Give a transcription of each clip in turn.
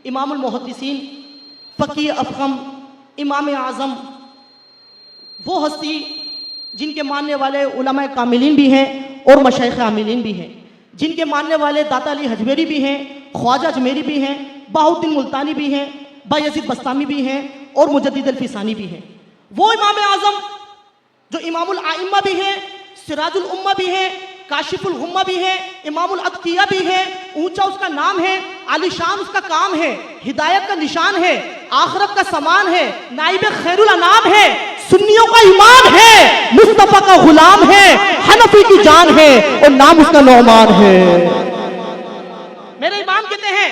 इमामुल मुहद्दिसीन, फ़क़ीह अफ़ख़म, इमाम आज़म, वो हस्ती जिनके मानने वाले उलमाए कामिलीन भी हैं और मशाइख़ आमिलीन भी हैं, जिनके मानने वाले दाता अली हजवेरी भी हैं, ख्वाजा अजमेरी भी हैं, बाहुद्दीन मुल्तानी भी हैं, बायज़ीद बस्तामी भी हैं और मुजद्दिद अल-फ़िसानी भी हैं। वो इमाम आज़म जो इमामुल आइम्मा भी हैं, सिराजुल उम्मा भी हैं, काशिफुल गुम्मा भी है, इमामुल अत्किया भी है, ऊंचा उसका नाम है, आलिशान उसका काम है, हिदायत का निशान है, आखिरत का समान है, नाइब खैरुल अनाम है, सुन्नियों का इमाम है, मुस्तफा का गुलाम है, हनफी की जान है और नाम उसका नौमान है। मेरे इमाम कहते हैं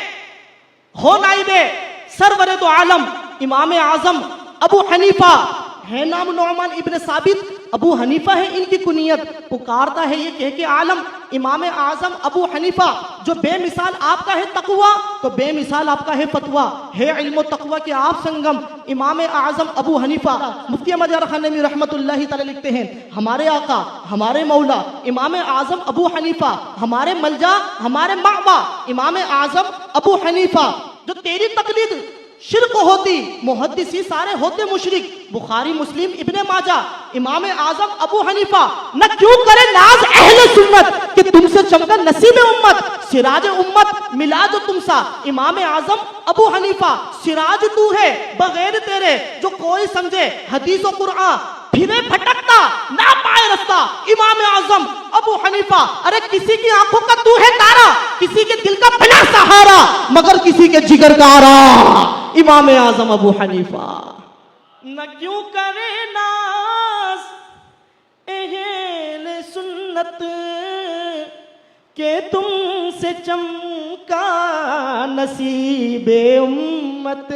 हो नाइबे सरवरे दो आलम इमाम आजम अबू हनीफा है, नाम नौमान इब्न साबित, अबू हनीफा है इनकी कुनियत, पुकारता है ये कह के आलम इमाम आजम अबू हनीफा, जो बेमिसाल आपका है तकवा तो बेमिसाल आपका है फतवा, है इल्म तकवा के आप संगम इमाम आजम अबू हनीफा। मुफ्ती अहमद यार खानवी रहमतुल्लाहि तआला लिखते हैं हमारे आका हमारे मौला इमाम आजम अबू हनीफा, हमारे मलजा हमारे मावा इमाम आजम अबू हनीफा। जो तेरी तकलीद शिरक होती मुहद्दिसी सारे होते मुशरिक, बुखारी मुस्लिम इब्ने माजा इमाम आजम अबू हनीफा, न क्यों करे नाज अहले सुन्नत कि तुमसे चमका नसीब उम्मत, सिराज उम्मत मिला जो तुमसा इमाम आजम अबू हनीफा। सिराज तू है बगैर तेरे जो कोई समझे हदीस और कुरान, फिरे भटकता ना पाए रास्ता इमाम आजम अबू हनीफा। अरे किसी की आंखों का तू है तारा, किसी के दिल का बिना सहारा, मगर किसी के जिगर का आरा इमाम आजम अबू हनीफा। न क्यों करे नाज अहले सुन्नत के तुमसे चमका नसीबे उम्मत,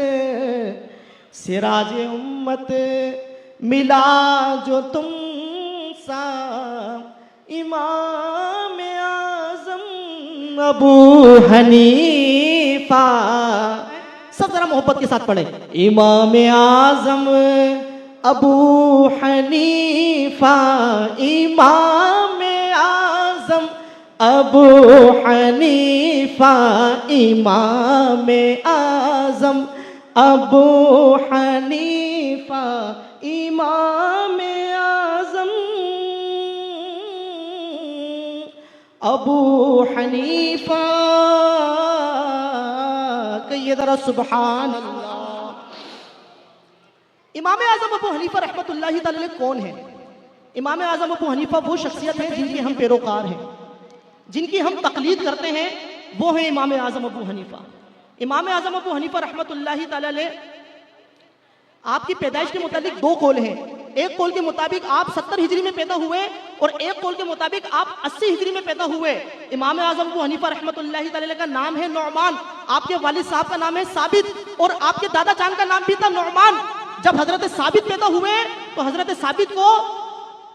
सिराज उम्मत मिला जो तुम सा इमाम आजम अबू हनीफा। सब जरा मोहब्बत के साथ पढ़े इमाम आजम अबू हनीफा, इमाम आजम अबू हनीफा, इमाम आजम अबू हनीफा, इमाम आजम अबू हनीफा। कहिए जरा सुभान अल्लाह। इमाम आजम अबू हनीफा रहमतुल्लाहि तआला अलैह कौन है? इमाम आजम अबू हनीफा वो शख्सियत है जिनके हम पैरोकार हैं, जिनकी हम तकलीद करते हैं, वो है इमाम आजम अबू हनीफा। इमाम आजम अबू हनीफा रहमतुल्लाहि तआला अलैह आपकी पैदाइश के मुताबिक दो कौल हैं। एक कौल के मुताबिक आप 70 हिजरी में पैदा हुए और एक कौल के मुताबिक आप 80 हिजरी में पैदा हुए। इमाम आजम अबू हनीफा रहमतुल्लाहि तआला का नाम है नौमान, आपके वालिद साहब का नाम है साबित और आपके दादा जान का नाम भी था नौमान। जब हजरत साबित पैदा हुए तो हजरत साबित को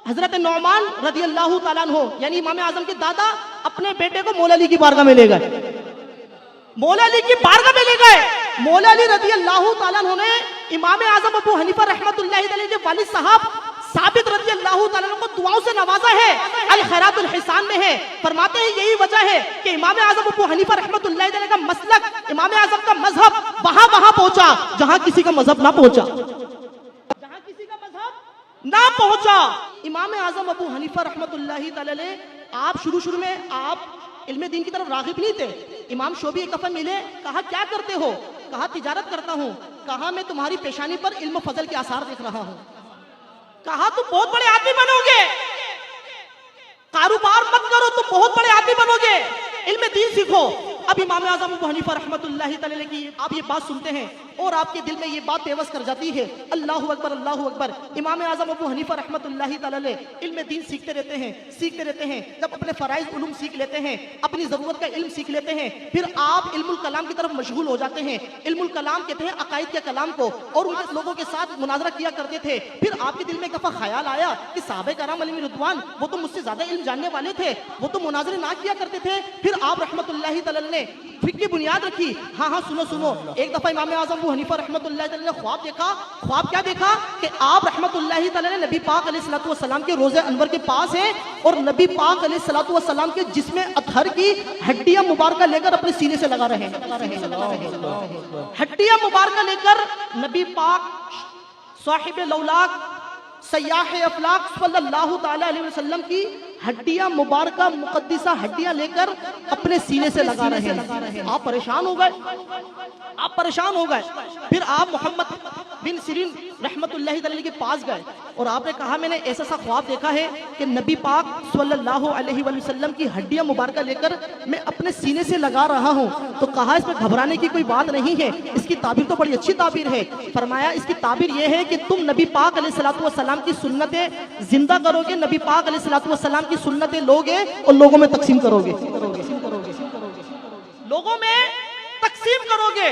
हजरत नौमान रदी अल्लाह तआला अन्हु यानी इमाम आजम के दादा अपने बेटे को मौला अली की बारगाह में ले गए, मौला अली की बारगाह में ले गए। मौला अली रदी अल्लाह तआला अन्हु ने इमाम आजम अबू हनीफा रहमतुल्लाहि अलैह के वालिद साहब साबित रदी अल्लाह तआला अन्हु को दुआओं से नवाजा है, अल खैरातुल हिसान में है। फरमाते हैं यही वजह है कि इमाम आजम अबू हनीफा रहमतुल्लाहि अलैह का मसलक, इमाम आजम का मजहब वहां पहुंचा जहां किसी का मजहब ना पहुंचा, जहां किसी का मजहब ना पहुंचा। इमाम आजम अबू हनीफा रहमतुल्लाहि तआला अलैह आप शुरू में आप इल्म दीन की तरफ रागिब नहीं थे। इमाम शोबी कफन मिले, कहा क्या करते हो? कहा तिजारत करता हूँ। कहा मैं तुम्हारी पेशानी पर इल्म फजल के आसार देख रहा हूँ। कहा तुम बहुत बड़े आदमी बनोगे, कारोबार मत करो, तुम बहुत बड़े आदमी बनोगे, इल्म दीन सीखो। अब इमाम आजम अबू हनीफा रहमतुल्लाहि तआला अलैह की आप ये बात सुनते हैं और आपके दिल में ये बात बेबस कर जाती है, अल्लाहु अकबर अल्लाहु अकबर। इमाम आजम अबू हनीफा रहमतुल्लाहि तआला अलैह इल्म दीन सीखते रहते हैं। जब अपने फराइज उलूम सीख लेते हैं, अपनी ज़रूरत का इल्म सीख लेते हैं, फिर आप इल्मुल कलाम की तरफ मशगूल हो जाते हैं। इल्मुल कलाम कहते हैं अकायद के कलाम को, और उनके लोगों के साथ मुनाजरा किया करते थे। फिर आपके दिल में एक दफ़ा ख्याल आया कि साहबे कराम अलैहिम रिदवान वो तो मुझसे ज़्यादा इल्म जानने वाले थे, वो तो मुनाजरे ना किया करते थे। फिर आप रहमतुल्लाहि तआला ने फिक्र की बुनियाद रखी। हाँ हाँ सुनो सुनो, एक दफा इमाम आज़म अबू हनीफा रहमतुल्लाहि तआला ने ख्वाब देखा। ख्वाब क्या देखा कि आप रहमतुल्लाहि तआला ने नबी पाक अलैहिस्सलातु वस्सलाम के रोज़े अनवर के पास हैं और नबी पाक अलैहिस्सलातु वस्सलाम के जिस्म अतहर की हड्डियां मुबारक लेकर अपने सीने से लगा रहे हैं। हड्डियां मुबारक लेकर नबी पाक साहिब लौलाक सयाह अफलाक सल्लल्लाहु ताला अलैहि वसल्लम की हड्डियां मुबारक मुकद्दिसा हड्डियां लेकर अपने सीने से लगा रहे हैं। आप परेशान हो गए, आप परेशान हो गए। फिर आप मोहम्मद बिन सिरीन रहमतुल्लाहि तआला के पास गए और आपने कहा मैंने ऐसा सा ख्वाब देखा है कि नबी पाक सल्लल्लाहु अलैहि वसल्लम की हड्डियां मुबारक लेकर मैं अपने सीने से लगा रहा हूं। तो कहा इसमें घबराने की कोई बात नहीं है, इसकी ताबीर तो बड़ी अच्छी ताबीर है। फरमाया इसकी ताबीर यह है कि तुम नबी पाक अलैहिस्सलातु वस्सलाम की सुन्नतें जिंदा करोगे, नबी पाक अलैहिस्सलातु वस्सलाम की सुन्नतें लोगे और लोगों में तकसीम करोगे, लोगों में तकसीम करोगे।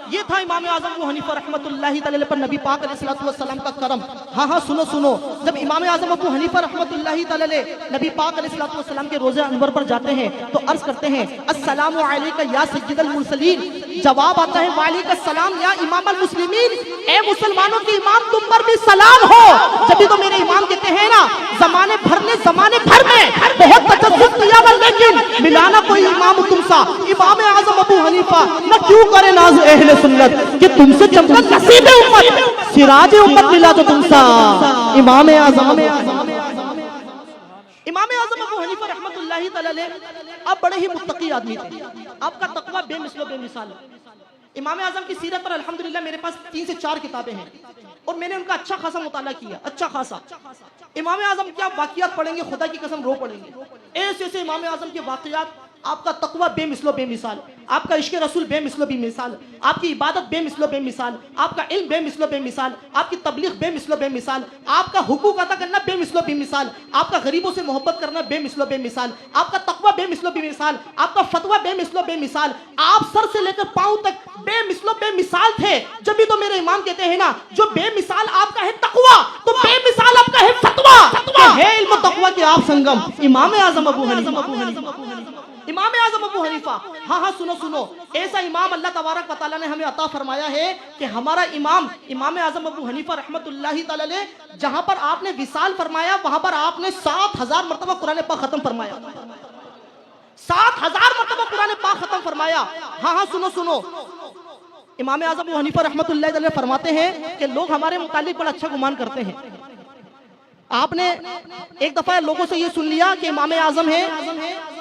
ये था इमाम आज़म अबू हनीफा रहमतुल्लाहि तआला पर नबी पाक अलैहिस्सलातु वस्सलाम का करम। हाँ हाँ सुनो सुनो, जब इमाम आज़म अबू हनीफा रहमतुल्लाहि तआला नबी पाक अलैहिस्सलातु वस्सलाम के रोज़े अनवर पर जाते हैं तो अर्ज करते हैं अस्सलामु अलैका या सय्यदल मुरसलीन। जवाब आता है वालेकुम सलाम या इमाम अल मुस्लिमीन, ए मुसलमानों के इमाम तुम पर भी सलाम हो। जब भी तो मेरे इमाम कहते हैं ना जमाने भर में बहुत तजद्दुद किया लेकिन मिलाना कोई इमाम तुमसा इमाम आज़म अबू हनीफा न क्यों करे नाज अहले सुन्नत कि तुमसे चमका नसीब उम्मत सिराज उम्मत मिला तो तुमसा इमाम आज़म। इमाम आज़म अबू हनीफा रहमतुल्लाहि तआला अब बड़े ही मुत्तकी आदमी थे, आपका तकवा बेमिसलो बेमिसाल। इमाम आज़म की सीरत पर अल्हम्दुलिल्लाह मेरे पास 3 से 4 किताबें हैं और मैंने उनका अच्छा खासा मुताला किया, अच्छा खासा। इमाम आज़म क्या वाक़ियात पढ़ेंगे, खुदा की कसम रो पड़ेंगे। ऐसे ऐसे इमाम आज़म के वाक़ियात, आपका तकवा बेमिसलो बेमिसाल, आपका इश्क रसूल बेमिसलो बेमिसाल, आपकी इबादत बेमिसलो बेमिसाल, आपका इल्म बेमिसलो बेमिसाल, आपकी तबलीग बेमिसलो बेमिसाल, आपका हुकूक अदा करना बेमिसलो बेमिसाल, आपका गरीबों से मोहब्बत करना बेमिसलो बेमिसाल, आपका तकवा बेमिसलो बेमिसाल, आपका फतवा बेमिसलो बेमिसाल। आप सर से लेकर पांव तक बेमिसलो बेमिसाल थे। जब भी तो मेरे इमाम कहते हैं ना जो बेमिसाल आपका है तकवा तो बेमिसाल आपका है फतवा है इल्म तकवा के आप संगम। इमाम आज़म अबू हनीफा, इमाम आज़म अबू हनीफा। हाँ हाँ सुनो सुनो, ऐसा इमाम अल्लाह तबारक व तआला ने हमें अता फरमाया है कि हमारा इमाम आज़म अबू हनीफा रहमतुल्लाहि तआला जहां पर आपने विसाल फरमाया वहां पर आपने 7000 मरतबा कुरान पाक खत्म फरमाया, 7000 मरतबा कुरान पाक खत्म फरमाया। हाँ हाँ सुनो सुनो, इमाम आज़म अबू हनीफा रहमतुल्लाहि तआला फरमाते हैं कि लोग हमारे मुतालिक बड़ा अच्छा गुमान करते हैं। आपने एक दफा लोगों से ये सुन लिया कि इमाम आज़म है,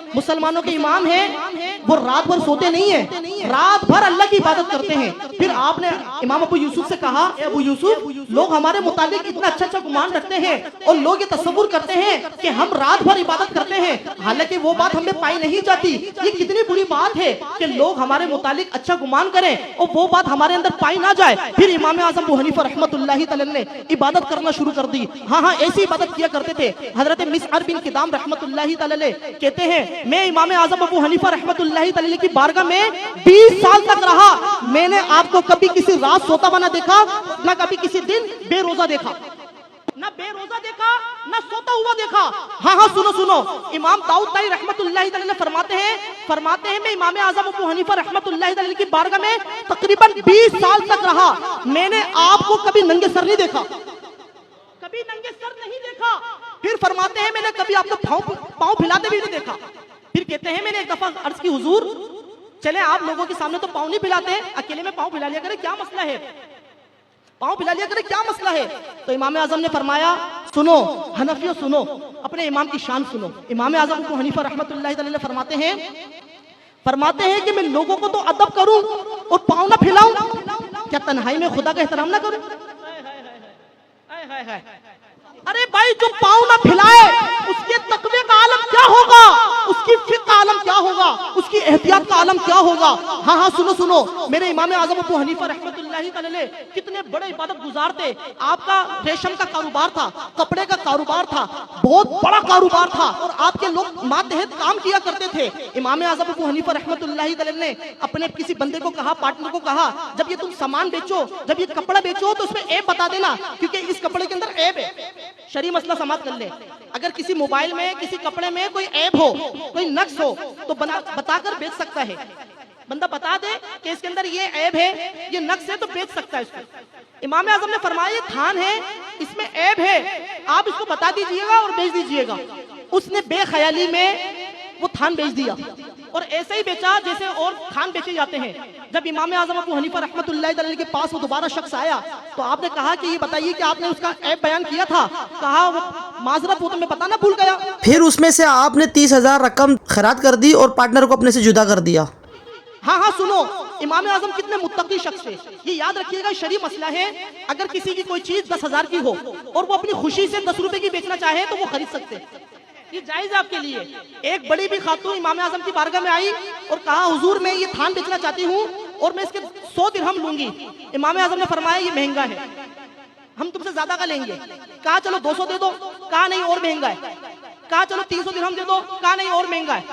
मुसलमानों के इमाम हैं, वो रात भर सोते नहीं है, रात भर अल्लाह की इबादत करते हैं। फिर आपने इमाम अबू यूसुफ से कहा अबू यूसुफ लोग हमारे मुतालिक इतना अच्छा अच्छा गुमान रखते हैं और लोग ये तस्वुर करते हैं कि हम रात भर इबादत करते हैं, हालांकि वो बात हमें पाई नहीं जाती। ये कितनी बुरी बात है कि लोग हमारे मुतालिक अच्छा गुमान करें और वो बात हमारे अंदर पाई ना जाए। फिर इमाम आज़म अबू हनीफा रहमतुल्लाहि तआला ने इबादत करना शुरू कर दी। हाँ हाँ ऐसी इबादत किया करते थे। हजरत मिसअर बिन किदाम रहमतुल्लाहि तआला कहते हैं मैं इमाम आज़म अबू हनीफा रहमतुल्लाहि तआला की बारगाह में 20 साल तक रहा। मैंने आपको कभी किसी रात सोता बना देखा, ना कभी किसी दिन बेरोजा देखा, ना बेरोजा देखा ना सोता हुआ देखा। हाँ हाँ सुनो सुनो, इमाम दाऊद ताई रहमतुल्लाहि तआला फरमाते हैं मैं इमाम आज़म अबू हनीफा रहमतुल्लाहि तआला की बारगाह में तकरीबन 20 साल तक रहा। मैंने आपको कभी नंगे सर नहीं देखा, कभी नंगे सर नहीं देखा। फिर फरमाते हैं मैंने कभी आपको पाँव फैलाते भी नहीं देखा। फिर कहते हैं मैंने एक दफा अर्ज की हुजूर चले आप लोगों के सामने तो पाँव नहीं फैलाते, अकेले में पाँव फैला लिया करे, क्या मसला है, पाँव फैला लिया करे, क्या मसला है। तो इमाम आज़म ने फरमाया सुनो हनफियों सुनो, अपने इमाम की शान सुनो। इमाम आज़म अबू हनीफा रहमतुल्लाहि तआला फरमाते हैं कि मैं लोगों को तो अदब करूं और पाँव ना फैलाऊं, क्या तन्हाई में खुदा का एहतराम ना करूं। अरे भाई जो पाँव ना फैलाए उसके तकवे का आलम क्या होगा, उसकी फिक्र का आलम क्या होगा, उसकी एहतियात का आलम क्या होगा। हाँ हाँ सुनो सुनो, मेरे इमाम आज़म अबू हनीफा रहमतुल्लाहि तआला कितने बड़े इबादत गुजार थे। आपका रेशम का कारोबार था, कपड़े का कारोबार था, बहुत बड़ा कारोबार था और आपके लोग मातहत काम किया करते थे। इमाम आज़म अबू हनीफा रहमतुल्लाहि तआला ने अपने किसी बंदे को कहा, पार्टनर को कहा जब ये तुम सामान बेचो, जब ये कपड़ा बेचो तो उसमें ऐब बता देना क्योंकि इस कपड़े के अंदर ऐब है। शरी मसला समाप्त कर ले, अगर किसी मोबाइल में किसी कपड़े में कोई ऐब हो, कोई नक्स हो तो बंदा बताकर बेच सकता है। बंदा बता दे कि इसके अंदर ये ऐब है, ये नक्स है, तो बेच सकता है इसको। इमाम आजम ने फरमाया ये थान है, इसमें ऐब है, आप इसको बता दीजिएगा और बेच दीजिएगा। उसने बेख्याली में वो थान बेच दिया और ऐसे ही बेचा जैसे और थान बेचे जाते हैं। जब इमाम आजम अबू हनीफा रहमतुल्लाह अलैह के पास वो दोबारा शख्स आया तो आपने कहा कि ये बताइए कि आपने उसका ऐब बयान किया था। कहा वो माजरत वो तो मैं बताना भूल गया। फिर उसमें से आपने 30,000 रकम खैरात कर दी और पार्टनर को अपने से जुदा कर दिया। हाँ, सुनो, इमाम आजम कितने मुत्तकी शख्स थे, ये याद रखिएगा। शरीफ मसला है, अगर किसी की कोई चीज 10,000 की हो और वो अपनी खुशी से 10 रुपए की बेचना चाहे तो वो खरीद सकते, ये जायज है आपके लिए। एक बड़ी भी खातून इमाम आजम की बारगाह में आई और कहा हुजूर मैं ये थान बेचना चाहती हूँ और मैं इसके 100 दिरहम लूंगी। इमाम आजम ने फरमाया ये महंगा है, हम तुमसे ज्यादा का लेंगे। कहा चलो 200 दे दो, कहा नहीं और महंगा है। कहा चलो 300 दिरहम दे दो, कहा नहीं और महंगा है।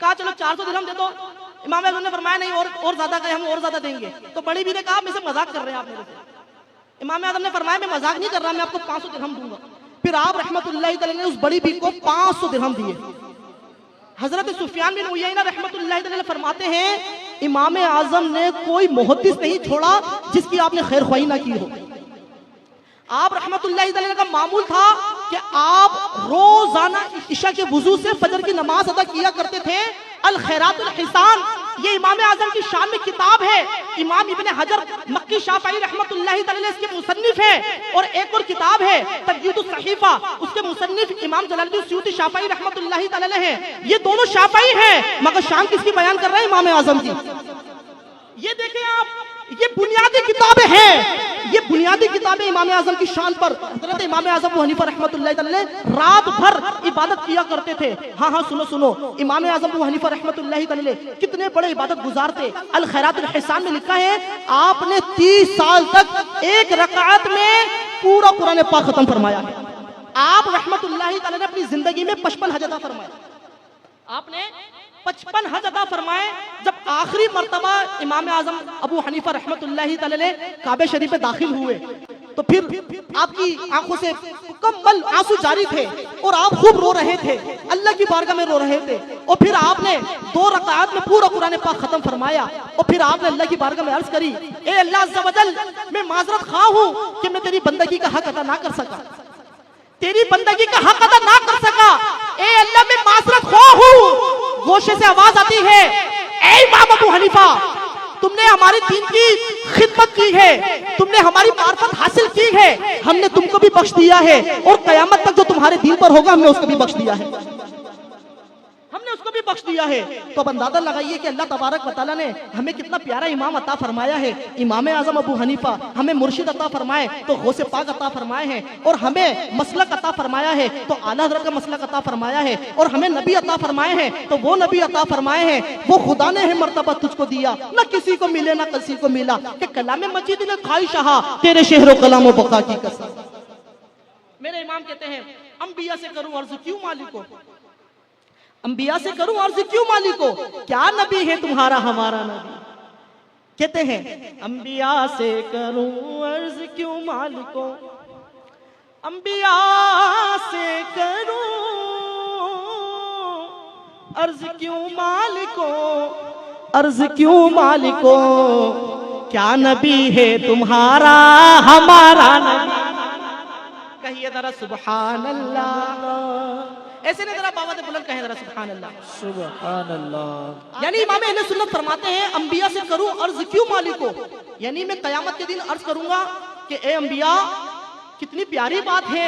कहा चलो 400 दिरहम दे दो, इमाम आजम ने फरमाया नहीं और ज्यादा का, हम और ज्यादा देंगे। तो बड़ी भी ने कहा मुझसे मजाक कर रहे हैं आप मेरे से। इमाम आजम ने फरमाया मैं मजाक नहीं कर रहा, मैं आपको 500 दिरहम दूंगा। फिर आप रहमतुल्लाह अलैह ने उस बड़ी बी को 500 दिरहम दिए। हजरत सुफियान बिन उयैना रहमतुल्लाह अलैह फरमाते हैं इमाम आजम ने कोई मुहद्दिस नहीं छोड़ा जिसकी आपने खैर ख्वाही ना की हो। आप रहमतुल्लाह अलैह का मामूल था कि आप रोजाना इशा के वुजू से फजर की नमाज अदा किया करते थे। अल खैरातुल हिसान ये इमाम आजम की शान में किताब है। इमाम इब्ने हजर मक्की शाफई रहमतुल्लाह अलैह इसके मुसन्निफ है। और एक और किताब है तजदीदुस सहीफा, उसके मुसन्निफ इमाम जलालुद्दीन सुयूती शाफई रहमतुल्लाह अलैह है। ये दोनों शाफई हैं, मगर शान किसकी बयान कर रहे हैं? इमाम आजम की। ये देखें आप, ये बुनियादी किताबें हैं, ये बुनियादी किताबें इमाम आजम की शान पर। हज़रत इमाम आजम अबू हनीफा रहमतुल्लाह अलैह रात भर इबादत किया करते थे। हाँ, सुनो, इमाम आजम अबू हनीफा रहमतुल्लाह अलैह कितने बड़े इबादत गुजार थे। अल खैरातुल हिसान में लिखा है आपने 30 साल तक एक रकात में पूरा कुरान पाक खत्म फरमाया है। आप रहमतुल्लाह अलैह ने अपनी जिंदगी में 55 हज अदा फरमाया। आपने 55 हज अदा फरमाए। जब आखिरी मर्तबा इमाम आजम अबू हनीफा रहमतुल्लाह अलैह काबे शरीफ में दाखिल हुए तो फिर आपकी आंखों से मुकम्मल आंसू जारी थे और आप खूब रो रहे थे, अल्लाह की बारगाह में रो रहे थे। और फिर आपने 2 रकात में पूरा कुरान पाक खत्म फरमाया और फिर आपने अल्लाह की बारगाह में अर्ज करी, ए अल्लाह अज़्ज़ा वजल, मैं माजरत खा हूं कि मैं तेरी बंदगी का हक अदा ना कर सका, तेरी बंदगी का हक अदा ना कर सका। ए अल्लाह, मैं माजरत खा हूं। गोशे से आवाज आती है, ए इमाम अबू हनीफा, तुमने हमारे दीन की खिदमत की है, तुमने हमारी मार्फत हासिल की है, हमने तुमको भी बख्श दिया है और कयामत तक जो तुम्हारे दीन पर होगा हमने उसको भी बख्श दिया है, हमने उसको भी बख्श दिया है। तो अब अंदाजा लगाइए कि अल्लाह तबारक व तआला ने हमें कितना प्यारा इमाम अता फरमाया है। इमाम आजम अबू हनीफा हमें मुर्शिद अता फरमाए तो गौसे पाक अता फरमाए हैं, और हमें मसलक अता फरमाया है तो आला हज़रत का मसलक अता फरमाया है, और हमें नबी अता फरमाए हैं तो वो नबी अता फरमाए हैं वो खुदा ने है मर्तबा तुझको दिया, न किसी को मिले न किसी को मिला, कि कलाम मजीद ने ख्वाहिशहा तेरे शहर कलाम बका की कसम। मेरे इमाम कहते हैं अंबिया से करूं अर्ज़ क्यों मालिको, अंबिया से करूं अर्ज़ क्यों मालिको, क्या नबी है तुम्हारा हमारा नबी। कहते हैं अंबिया से करूं अर्ज़ क्यों मालिको, अंबिया से करूं अर्ज़ क्यों मालिको, अर्ज़ क्यों मालिको, क्या नबी है तुम्हारा हमारा नबी। कहिए जरा सुभान अल्लाह, ऐसे नहीं जरा बाबा बुलंद कहे जरा सुभान अल्लाह, सुभान अल्लाह। यानी इमाम अहले सुन्नत फरमाते हैं अंबिया से करूं अर्ज क्यों मालिको, यानी मैं कयामत के दिन अर्ज करूंगा कि ए अंबिया, कितनी प्यारी बात है,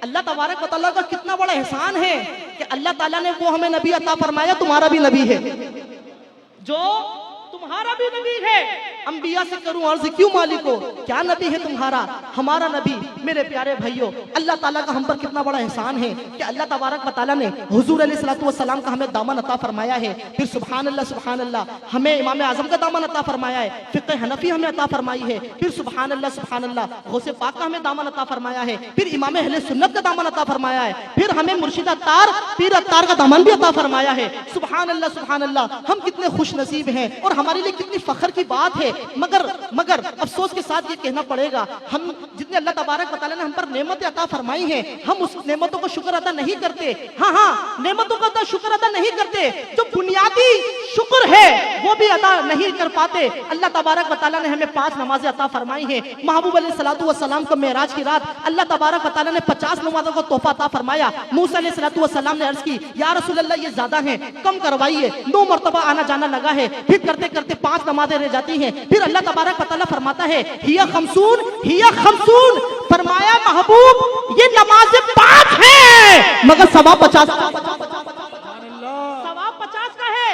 अल्लाह तबारक व तआला का कितना बड़ा एहसान है कि अल्लाह ताला ने वो हमें नबी अता फरमाया, तुम्हारा भी नबी है, जो तुम्हारा भी नबी है। अंबिया से करूं अर्ज क्यों मालिको, क्या नबी है तुम्हारा हमारा नबी। मेरे प्यारे भाइयों, अल्लाह ताला का हम पर कितना बड़ा एहसान है कि अल्लाह तबारक व तआला ने हुजूर अलैहिस्सलातु वस्सलाम का हमें दामन अता फरमाया है। फिर सुभान अल्लाह हमें इमाम आजम का दामन अता फरमाया है, फिक़्ह हनफी हमें अता फरमाई है। फिर सुभान अल्लाह गौसे पाक का हमें दामन अता फरमाया है। फिर इमाम अहले सुन्नत का दामन अता फरमाया है। फिर हमें मुर्शिद अत्तार पीर अत्तार का दामन भी अता फरमाया है। सुभान अल्लाह, हम कितने खुश नसीब हैं और हमारे लिए कितनी फख्र की बात है मगर मगर अफसोस के साथ ये कहना पड़ेगा, हम जितने अल्लाह तबारक व तआला ने हम पर नेमतें अता फरमाई हैं, हम उस नेमतों को शुक्र अदा नहीं करते। हाँ, नेमतों का शुक्र अदा नहीं करते, जो बुनियादी शुक्र है वो भी अदा नहीं कर पाते। अल्लाह तबारक व तआला ने हमें 5 नमाजें अता फरमाई हैं। महबूब अलैहिस्सलातु वस्सलाम को मेराज की रात अल्लाह तबारक व तआला ने 50 नमाजों को तोहफा अता फरमाया। मूसा अलैहिस्सलातु वस्सलाम ने अर्ज की, या रसूल अल्लाह ये ज्यादा हैं, कम करवाइए। 9 मरतबा आना जाना लगा है, फिर करते करते 5 नमाजें रह जाती हैं। फिर अल्लाह तबारक व तआला फरमाता है, हिया खमसून, फरमाया महबूब ये नमाजें 5 हैं मगर सवाब 50 का है।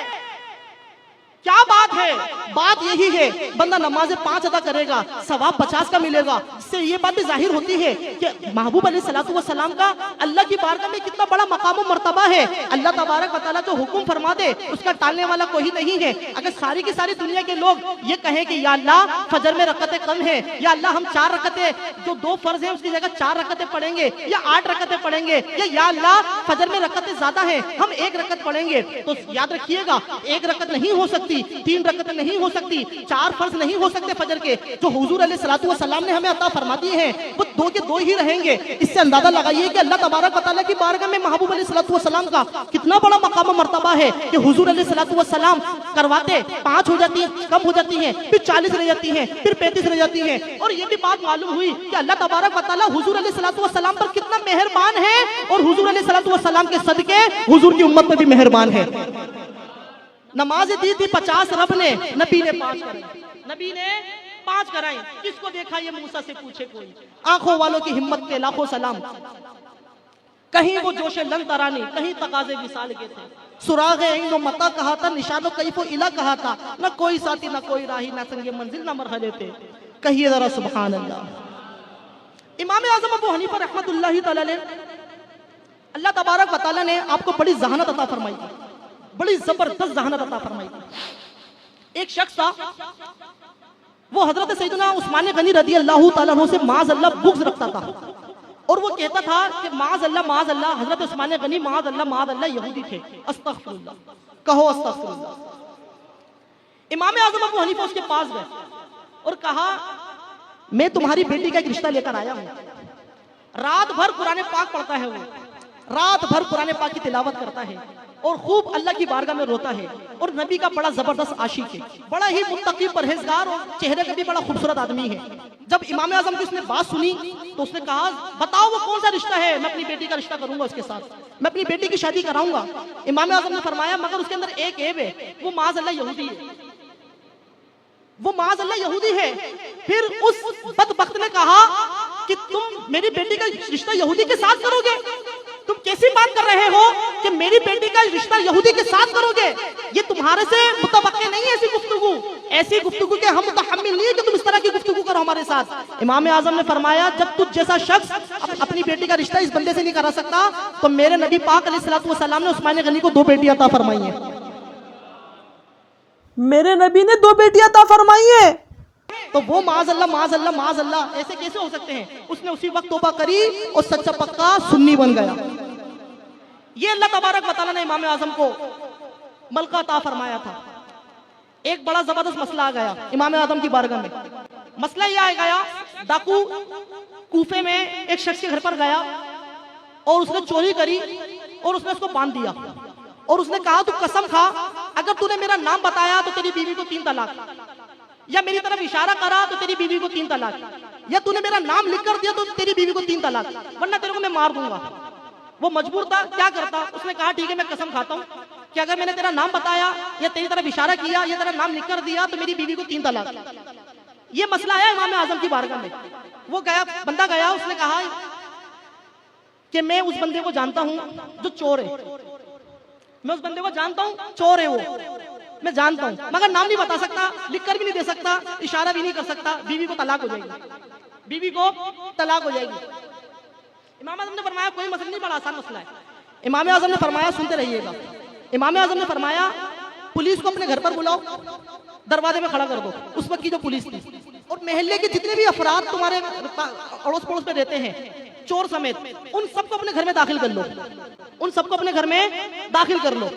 क्या बात है? बात यही है, बंदा नमाज़ें 5 अदा करेगा, सवाब 50 का मिलेगा। इससे ये बात भी जाहिर होती है कि महबूब अलैहिस्सलातु वस्सलाम का अल्लाह की बारगाह में कितना बड़ा मकाम और मर्तबा है। अल्लाह तबारक व तआला जो हुक्म फरमा दे उसका टालने वाला कोई नहीं है। अगर सारी की सारी दुनिया के लोग ये कहें कि या अल्लाह फजर में रकतें कम है, या अल्लाह हम 4 रकतें, जो 2 फर्ज है उसकी जगह 4 रकतें पढ़ेंगे या 8 रकतें पढ़ेंगे, या अल्लाह फजर में रकतें ज्यादा है हम 1 रकत पढ़ेंगे, तो याद रखिएगा 1 रकत नहीं हो सकती, 3 रकतें नहीं हो सकती, 4 फर्ज नहीं हो सकते फजर के। जो हुजूर अलैहिस्सलातु वस्सलाम ने हमें अता फरमा दिए हैं वो 2 के 2 ही रहेंगे। इससे अंदाजा लगाइए कि अल्लाह तबारक व तआला की बारगाह में महबूब अलैहिस्सलातु वस्सलाम का कितना बड़ा मकाम और मर्तबा है कि हुजूर अलैहिस्सलातु वस्सलाम करवाते 5 हो जाती हैं, कम हो जाती हैं, फिर 40 रह जाती हैं, फिर 35 रह जाती हैं। और ये भी बात मालूम हुई कि अल्लाह तबारक व तआला हुजूर अलैहिस्सलातु वस्सलाम पर कितना मेहरबान है, और हुजूर अलैहिस्सलातु वस्सलाम के सदके हुजूर की उम्मत में भी मेहरबान है। नमाज दी थी 50, रब ने, नबी ने 5 कराई, नबी ने 5 कराई। किसको देखा ये मूसा से पूछे कोई। आंखों वालों की हिम्मत के लाखों सलाम, कहीं वो जोशे लन तरानी, कहीं तकाजे विसाल के थे। सुरागे ऐनो मता कहा था, निशानो कैफो इला कहा था, न कोई साथी न कोई राही, न संगे मंजिल न मरहले थे। कहिए जरा सुभान अल्लाह। इमाम आज़म अबू हनीफा रहमतुल्लाहि तआला अलैह, अल्लाह तबारक व तआला ने आपको बड़ी ज़हानत अता फरमाई, बड़ी जबरदस्त जहानत अता फरमाई। एक शख्स था, वो हजरत सैयदना उस्मान गनी रदी अल्लाह तआला अन्हु से माज़ अल्लाह बुग़्ज़ रखता था, और वो कहता था कि माज़ अल्लाह हजरत उस्मान गनी माज़ अल्लाह यहूदी थे। अस्तग़फिरुल्लाह, कहो अस्तग़फिरुल्लाह। इमाम आज़म अबू हनीफा उसके पास गए और कहा, मैं तुम्हारी बेटी का एक रिश्ता लेकर आया हूँ। रात भर कुरान पाक पढ़ता है, वो रात भर कुरान पाक की तिलावत करता है और खूब अल्लाह की बारगाह में रोता है, और नबी का बड़ा जबरदस्त आशिक है, बड़ा ही मुत्तकी परहेजगार और चेहरे का भी बड़ा खूबसूरत आदमी है। जब इमाम आज़म की उसने बात सुनी तो उसने कहा, बताओ वो कौन सा रिश्ता है, मैं अपनी बेटी का रिश्ता करूंगा उसके साथ, मैं अपनी बेटी की शादी कराऊंगा। इमाम आज़म ने फरमाया, मगर उसके अंदर एक ऐब है, वो माज़ अल्लाह यहूदी है, वो माज़ अल्लाह यहूदी है। फिर उस बदबख्त ने कहा कि तुम मेरी बेटी का रिश्ता यहूदी के साथ करोगे? तुम कैसी बात कर रहे हो कि मेरी बेटी का रिश्ता यहूदी के साथ करोगे? ये तुम्हारे से मुतवक्के नहीं है ऐसी गुफ्तगू के हम मुतहम्मिल नहीं है कि तुम इस तरह की गुफ्तगू करो हमारे साथ। इमाम आज़म ने फरमाया, जब तुझ जैसा शख्स अपनी बेटी का रिश्ता इस बंदे से नहीं करा सकता, तो मेरे नबी पाक अलैहिस्सलातु वस्सलाम ने उस्मान गनी को 2 बेटियां अता फरमाई हैं। मेरे नबी ने 2 बेटियां अता फरमाई हैं, तो वो माज़ अल्लाह ऐसे कैसे हो सकते हैं? उसने उसी वक्त तौबा करी और सच्चा पक्का सुन्नी बन गया। ये अल्लाह तबारक व तआला ने इमाम आज़म को मलका अता फरमाया था। एक बड़ा जबरदस्त मसला आ गया इमाम आज़म की बारगाह में। मसला यह आ गया, डाकू कूफे में एक शख्स के घर पर गया और उसने चोरी करी और उसने उसको बांध दिया, और उसने कहा, तू कसम खा, अगर तूने मेरा नाम बताया तो तेरी बीवी को 3 तलाक, या मेरी तरफ इशारा करा तो तेरी बीवी को 3 तलाक, या तूने मेरा नाम लिख कर दिया तो तेरी बीवी को 3 तलाक, वरना तेरे को मैं मार दूंगा। वो मजबूर था, क्या करता? उसने कहा, ठीक है, मैं कसम खाता हूँ कि अगर मैंने तेरा नाम बताया या तेरी तरफ इशारा किया या तेरा नाम लिख कर दिया तो मेरी बीवी को 3 तलाक। ये मसला आया इमाम आज़म की बारगाह में। वो गया, बंदा गया, उसने कहा कि मैं उस बंदे को जानता हूँ जो चोर है, मैं उस बंदे को जानता हूँ, चोर है वो, मैं जानता हूँ, मगर नाम नहीं बता सकता, लिख कर भी नहीं दे सकता, इशारा भी नहीं कर सकता, बीवी को तलाक हो जाएगी, बीवी को तलाक हो जाएगी। इमाम आज़म ने फरमाया, कोई मसला नहीं, बड़ा आसान मसला है। इमाम आज़म ने फरमाया, सुनते रहिएगा, इमाम आज़म ने फरमाया, पुलिस को अपने घर पर बुलाओ, दरवाजे में खड़ा कर दो, उस वक्त की जो पुलिस थी, और महल्ले के जितने भी अफराद तुम्हारे अड़ोस पड़ोस में रहते हैं, चोर समेत, उन सबको अपने घर में दाखिल कर लो, उन सबको अपने घर में दाखिल कर लो।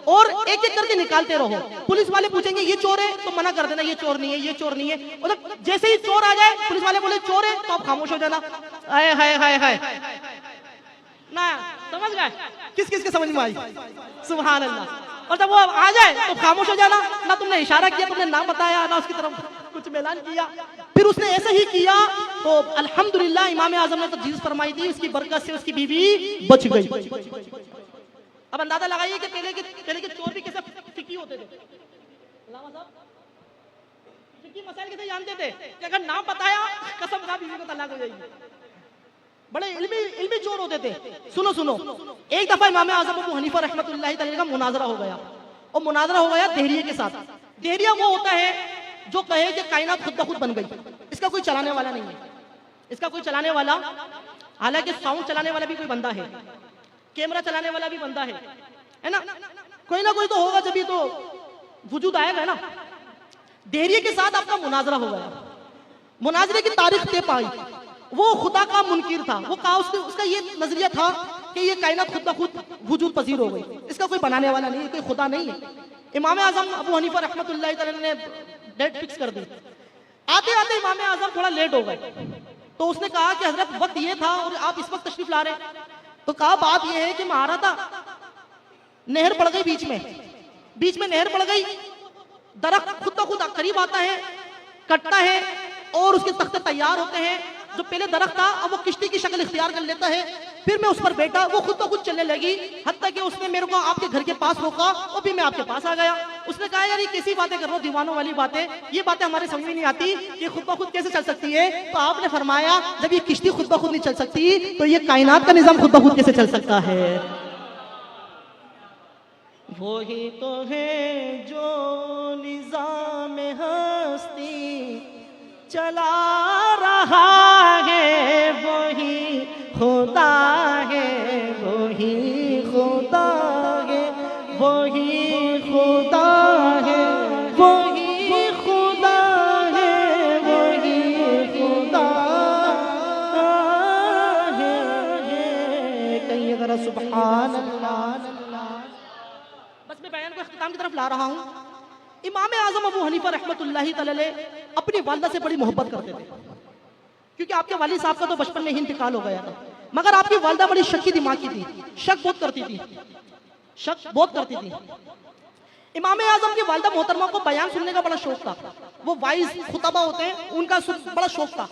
और एक एक करके निकालते रहो। पुलिस वाले पूछेंगे ये चोर है तो मना कर देना ये चोर नहीं है, ये चोर नहीं है। मतलब जैसे ही चोर आ जाए, पुलिस वाले बोले चोर है तो आप खामोश हो जाना। हाय हाय हाय हाय ना, समझ गए? किस किस के समझ में आई? सुभान अल्लाह। और जब वो आ जाए तो खामोश हो जाना, ना तुमने इशारा किया, तुमने नाम बताया, ना उसकी तरफ कुछ ऐलान किया। फिर उसने ऐसे ही किया तो अल्हम्दुलिल्लाह इमाम आजम ने तो जीज़ फरमाई थी, उसकी बरकत से उसकी बीवी बच गई। अब अंदाजा लगाइए कि पहले के चोर भी कैसे फिकी होते थे। अल्लामा साहब फिकी मसाइल कैसे जानते थे कि अगर नाम बताया कसम खा बीवी को तलाक हो जाएगी। बड़े इल्मी चोर होते थे। सुनो सुनो, एक दफा इमाम आजम अबू हनीफा रहमतुल्लाहि तआला का मुनाजरा हो गया, और मुनाजरा हो गया देहरिये के साथ। देहरिया वो होता है जो कहे कि कायनात खुद ब खुद बन गई, इसका कोई चलाने वाला नहीं है, इसका कोई चलाने वाला, हालांकि साउंड चलाने वाला भी कोई बंदा है, कैमरा चलाने वाला भी बंदा है ना, कोई ना कोई तो होगा, जब तो वजूद आएगा ना। देहरिये के साथ आपका मुनाजरा हो गया, मुनाजरे की तारीख तय पाई। वो खुदा का मुनकिर था, वो कहा उसका ये नजरिया था कि ये कायनात खुद ब खुद वजूद पजीर हो गई, इसका कोई बनाने वाला नहीं है, कोई खुदा नहीं है। इमाम आजम अबू हनीफा रहमतुल्लाहि तआला ने डेट फिक्स कर दी। आते आते इमाम आजम थोड़ा लेट हो गए, तो उसने कहा कि हजरत वक्त ये था और आप इस वक्त तशरीफ ला रहे। तो कहा बात ये है कि मैं आ रहा था, नहर पड़ गई बीच में नहर पड़ गई, दरख्त खुद ब खुद करीब आता है, कटता है और उसके तख्ते तैयार होते हैं। जो पहले दरख्त था अब वो किश्ती की शक्ल इख्तियार कर लेता है। फिर मैं उस पर बैठा, वो खुद ब खुद चलने लगी, हत्ता कि उसने मेरे को आपके घर के पास रोका और फिर मैं आपके पास आ गया। उसने कहा यार ये कैसी बातें कर रहे हो, दीवानों वाली बातें, ये बातें हमारे समझ में नहीं आती, ये खुद ब खुद कैसे चल सकती है। तो आपने फरमाया जब ये किश्ती खुद ब खुद नहीं चल सकती तो ये कायनात का निजाम खुद ब खुद कैसे चल सकता है। वो ही तो है जो निजाम हस्ती चला रहा है, वही खुदा है, वही खुदा है, वही खुदा है, वही खुदा है, वही खुदा है। कहीं अगर सुभान अल्लाह। बस मैं बयान को इख्तिताम की तरफ ला रहा हूँ। इमाम आजम अबू हनीफा रहमतुल्लाहि तआला अपनी वालिदा से बड़ी मोहब्बत करते थे, क्योंकि आपके वालिद साहब का तो बचपन में ही इंतकाल हो गया था। मगर आपकी वालिदा बड़ी शक्की दिमाग की थी, शक बहुत करती थी। इमाम आजम की वालिदा मोहतरमा को बयान सुनने का बड़ा शौक था। वो वाइज खुतबा होते हैं, उनका बड़ा शौक था।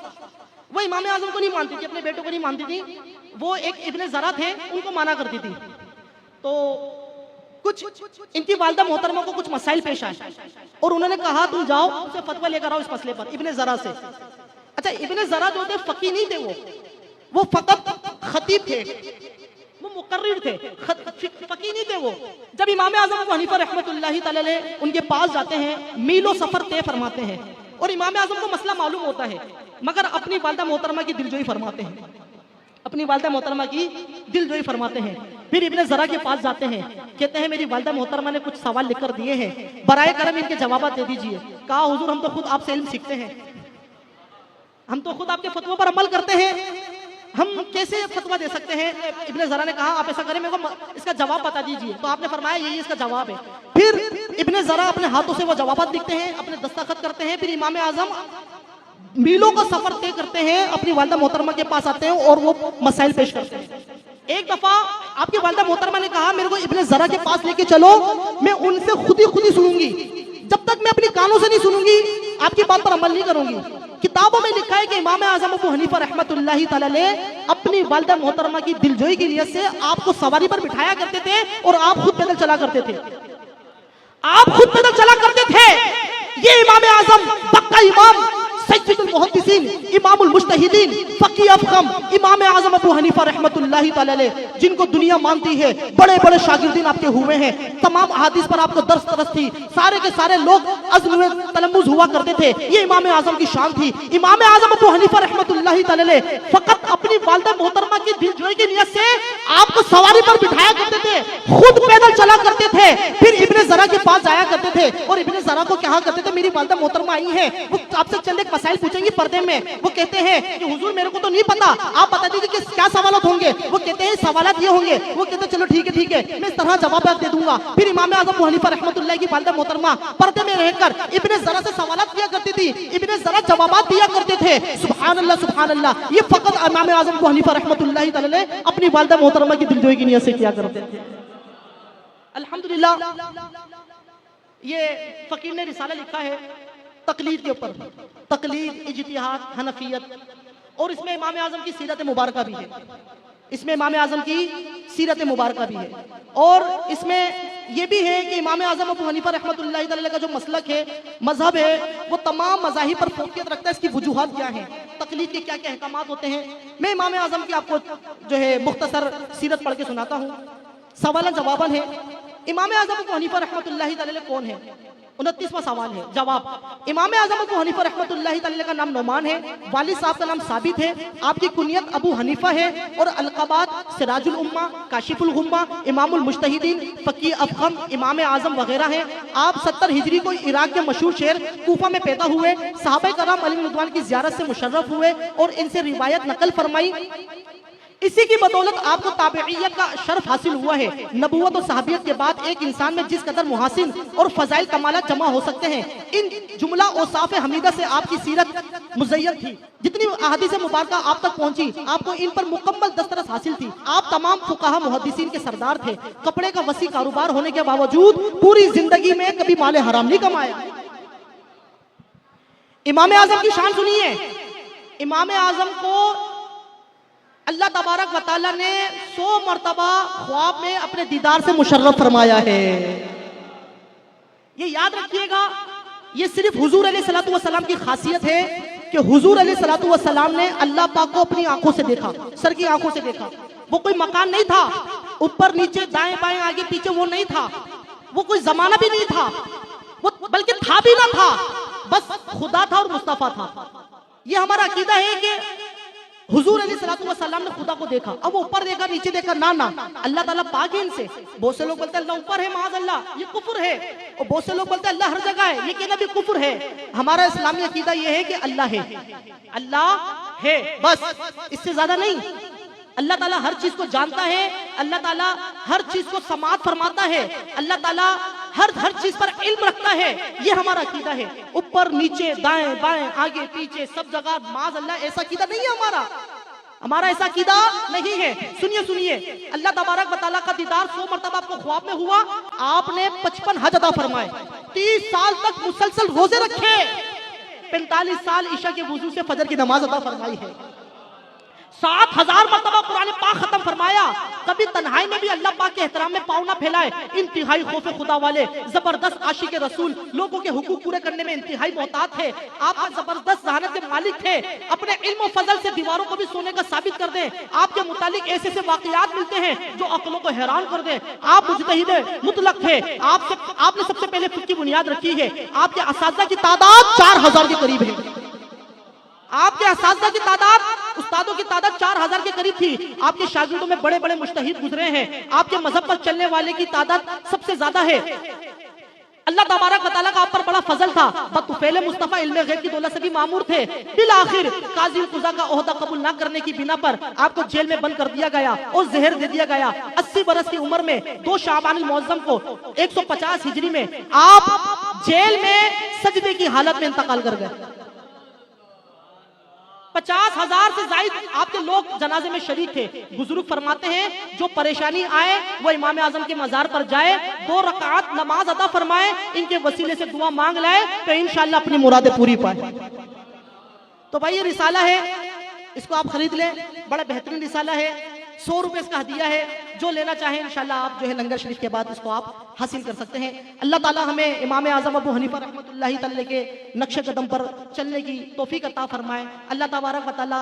वो इमाम आजम को नहीं मानती थी, अपने बेटों को नहीं मानती थी। वो एक इब्ने ज़रा थे, उनको माना करती थी। तो कुछ इनकी वालिदा मोहतरमा को कुछ मसाइल पेश आए और उन्होंने कहा तुम जाओ उनसे फतवा लेकर आओ इस मसले पर, इब्ने ज़रा से। अच्छा, इब्ने ज़रा जो थे फकी नहीं थे, वो फकत खतीब थे, वो मुकर्रिर थे, फकी नहीं थे वो। जब इमाम आजम अबू हनीफा रहमतुल्लाहि तआला उनके पास जाते हैं, मीलों सफर तय फरमाते हैं और इमाम आजम को मसला मालूम होता है, मगर अपनी वालिदा मोहतरमा की दिलजोई फरमाते हैं, अपनी वालिदा मोहतरमा की दिलजोई फरमाते हैं। फिर इब्ने ज़रा के पास जाते हैं, कहते हैं मेरी वालिदा मोहतरमा ने कुछ सवाल लिख कर दिए हैं, बराए करम इनके जवाब दे दीजिए। कहा हुजूर हम तो खुद आपसे इल्म सीखते हैं, हम तो खुद आपके फतवा पर अमल करते हैं, हम कैसे फतवा दे सकते हैं। इब्ने ज़रा ने कहा आप ऐसा करें, मेरे को इसका जवाब बता दीजिए। तो आपने फरमाया यही इसका जवाब है। फिर इब्ने ज़रा अपने हाथों से वो जवाब लिखते हैं, अपने दस्तखत करते हैं। फिर इमाम आजम मीलों का सफर तय करते हैं, अपनी वालिदा मोहतरमा के पास आते हैं और वो मसाइल पेश करते हैं। एक दफा आपकी वालिदा मोहतरमा ने कहा मेरे को इब्ने ज़रा के पास लेके चलो, मैं उनसे खुद ही सुनूंगी, जब तक मैं अपने कानों से नहीं सुनूंगी आपकी बात पर अमल नहीं करूंगी। किताबों में लिखा है कि इमाम आजम अबू हनीफा रहमतुल्लाहि तआला अपनी वालिदा मोहतरमा की दिलजोई की नियत से आपको सवारी पर बिठाया करते थे और आप खुद पैदल चला करते थे, आप खुद पैदल चला करते थे। ये इमाम आजम पक्का इमाम, सय्यदुल मुहद्दिसीन, इमामुल मुज्तहिदीन, फकीह अफखम इमाम आजम अबू हनीफा रहमतुल्लाहि तआला जिनको दुनिया मानती है, बड़े बड़े शागिर्दीन आपके हुए हैं, तमाम अहादीस पर आपको दर्स तरस थी, सारे के सारे लोग अज़्म में तलम्मुज़ हुआ करते थे। ये इमाम आजम की शान थी। इमाम आजम अबू हनीफा रहमतुल्लाहि तआला फकत अपनी वालिदा मोहतरमा की दिलजोई की नियत से आपको सवारी पर बिठाया करते थे, खुद पैदल चला करते थे। फिर इब्ने ज़रा के पास जाया करते थे और इब्ने ज़रा को कहा करते थे मेरी वालिदा मोहतरमा आई है, वो आपसे चंद एक मसाइल पूछेंगी पर्दे में। वो कहते हैं कि हुजूर मेरे को तो नहीं पता, आप बता दीजिए कि क्या सवाल होंगे। वो कहते हैं सवालात ये होंगे, वो कहते हैं चलो ठीक है मैं इस तरह जवाब दे दूंगा। फिर इमाम आज़म अबू हनीफा रहमतुल्लाह की वालिदा मोहतरमा पर्दे में रहकर इब्ने ज़रा से सवालात किया करती थी, इब्ने ज़रा जवाबात दिया करते थे। सुभान अल्लाह, ये फकत इमाम आज़म अबू हनीफा रहमतुल्लाह तआला अपनी वालिदा मोहतरमा की दिलजोई की नियत से किया करते थे। अल्हम्दुलिल्लाह, ये फकीर ने रिसाला लिखा है तकलीद के ऊपर, तकलीद, इज्तिहाद, हनफियत, और इसमें इमाम आज़म की सीरत मुबारका भी है, इसमें इमाम आज़म की सीरत मुबारका भी है। और इसमें यह भी है कि इमाम आज़म अबू हनीफा रहमतुल्लाह तआला का जो मसलक है, मजहब है, वो तमाम मज़ाहिब पर फौकियत रखता है। इसकी वजूहात क्या हैं, तकलीद के क्या क्या अहकामात होते हैं, मैं इमाम आज़म की आपको जो है मुख्तसर सीरत पढ़ के सुनाता हूँ। सवाल जवाबन है, इमाम आज़म अबू हनीफा रहमतुल्लाह तआला कौन है? 29वां सवाल है। जवाब, इमाम आज़म अबू हनीफा रहमतुल्लाह तआला का नाम नोमान है, वालिद साहब का नाम साबित है, आपकी कुनियत अबू हनीफा है, और अलक़ाबात सिराजुल उम्मा, काशिफुल गुम्मा, इमामुल मुज्तहिदीन, फ़क़ीह अफ़ख़म, इमाम आज़म वगैरह हैं। आप 70 हिजरी को इराक के मशहूर शहर कूफा में पैदा हुए, सहाबा कराम अलैहिम रिज़वान की ज़ियारत से मुशर्रफ हुए और इनसे रिवायत नकल फरमाई। इसी की बदौलत आपको ताबेइयत का शर्फ हासिल हुआ है। नबूवत और सहाबियत के बाद एक इंसान में जिस कदर मुहासिन और फजाइल कमालत जमा हो सकते हैं, इन जुमला औसाफ हमीदा से आपकी सीरत मुज़य्यन थी। जितनी अहादीस मुबारका आप तक पहुंची, आपको इन पर मुकम्मल दस्तरस हासिल थी। आप तमाम फुकाहा मुहद्दिसीन के सरदार थे। कपड़े का वसी कारोबार होने के बावजूद पूरी जिंदगी में कभी माले हराम नहीं कमाया। इमाम आज़म की शान सुनिए। इमाम आज़म को अल्लाह तबारक व तआला ने 100 मरतबा ख्वाब में अपने दीदार से मुशर्रफ फरमाया है। ये याद रखिएगा, ये सिर्फ हुजूर अलैहिस्सलातु वस्सलाम की खासियत है कि हुजूर अलैहिस्सलातु वस्सलाम ने अल्लाह पाक को अपनी आंखों से देखा, सर की आंखों से देखा। वो कोई मकान नहीं था, ऊपर नीचे दाएं बाएं आगे पीछे, वो नहीं था। वो कोई जमाना भी नहीं था, वो बल्कि था भी ना था, बस खुदा था और मुस्तफा था। ये हमारा अकीदा है कि हुजूर अलैहिस्सलातु वस्सलाम ने खुदा को देखा। अब वो ऊपर देखा नीचे देखा, ना ना, अल्लाह ताला पाक है इनसे। बहुत से लोग बोलते हैं अल्लाह ऊपर है, माज़ अल्लाह, ये कुफ्र है। और बहुत से लोग बोलते हैं अल्लाह हर जगह है, ये कहना भी कुफ्र है। हमारा इस्लामी अकीदा ये है कि अल्लाह है, अल्लाह है, बस, इससे ज्यादा नहीं। अल्लाह ताला हर चीज को जानता है, अल्लाह ताला हर चीज को समाअत फरमाता है, अल्लाह ताला हर चीज पर इल्म रखता है। ये हमारा अकीदा है। ऊपर नीचे दाएं बाएं आगे पीछे सब जगह माज़ अल्लाह, ऐसा अकीदा नहीं है हमारा। हमारा ऐसा अकीदा नहीं है। सुनिए, अल्लाह तबारक व तआला का दीदार 100 मरतबा आपको ख्वाब में हुआ। आपने 55 हज अदा फरमाए, 30 साल तक मुसलसल रोजे रखे, 45 साल ईशा के वुजू से फजर की नमाज अदा फरमाई है, 7000 मरतबा कुरान पाक खत्म फरमाया। कभी तन्हाई में भी अल्लाह पाक के एहतराम में पाँव ना फैलाए। इंतहाई खौफ खुदा वाले, जबरदस्त आशिक रसूल, लोगों के हुकूक पूरे करने में इंतहाई मोहतात थे। आप जबरदस्त जहानत के मालिक थे। अपने इल्म फजल से दीवारों को भी सोने का साबित कर दें। आपके मुतालिक ऐसे ऐसे वाकयात मिलते हैं जो अक्लों को हैरान कर दे। आप मुजतहिद मुतलक थे। आपने सबसे पहले फिक्र की बुनियाद रखी है। आपके असातिज़ा की तादाद 4000 के करीब है। आपके असातिज़ा की तादाद, उस्तादों की तादाद 4000 के करीब थी। आपके शागिर्दों में बड़े बड़े मुज्तहिद गुजरे हैं। आपके मजहब पर चलने वाले की तादाद सबसे ज्यादा है। अल्लाह तबारक व तआला का आप पर बड़ा फजल था। बतुफैल मुस्तफा इल्मे गैब की दौलत से भी मामूर थे। बिल आखिर काजी कुज़ा का ओहदा कबूल ना करने की बिना पर आपको जेल में बंद कर दिया गया और जहर दे दिया गया। 80 बरस की उम्र में 2 शाबान मुअज़्ज़म को 150 हिजरी में आप जेल में सजदे की हालत में इंतकाल कर गए। 50,000 से जायद आपके लोग जनाजे में शरीक थे। बुजुर्ग फरमाते हैं जो परेशानी आए वो इमाम आजम के मजार पर जाए, 2 रकात नमाज अदा फरमाए, इनके वसीले से दुआ मांग लाए तो इंशाअल्लाह अपनी मुरादें पूरी पाए। तो भाई ये रिसाला है, इसको आप खरीद लें, बड़ा बेहतरीन रिसाला है। 100 रुपए इसका हदिया है। जो लेना चाहें इंशाल्लाह आप जो है लंगर शरीफ के बाद इसको आप हासिल कर सकते हैं। अल्लाह ताला हमें इमाम आज़म अबू हनीफा रहमतुल्लाहि तआला के नक्शे कदम पर चलने की तौफीक अता फरमाए। अल्लाह तबारक व तआला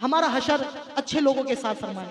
हमारा हशर अच्छे लोगों के साथ फरमाए।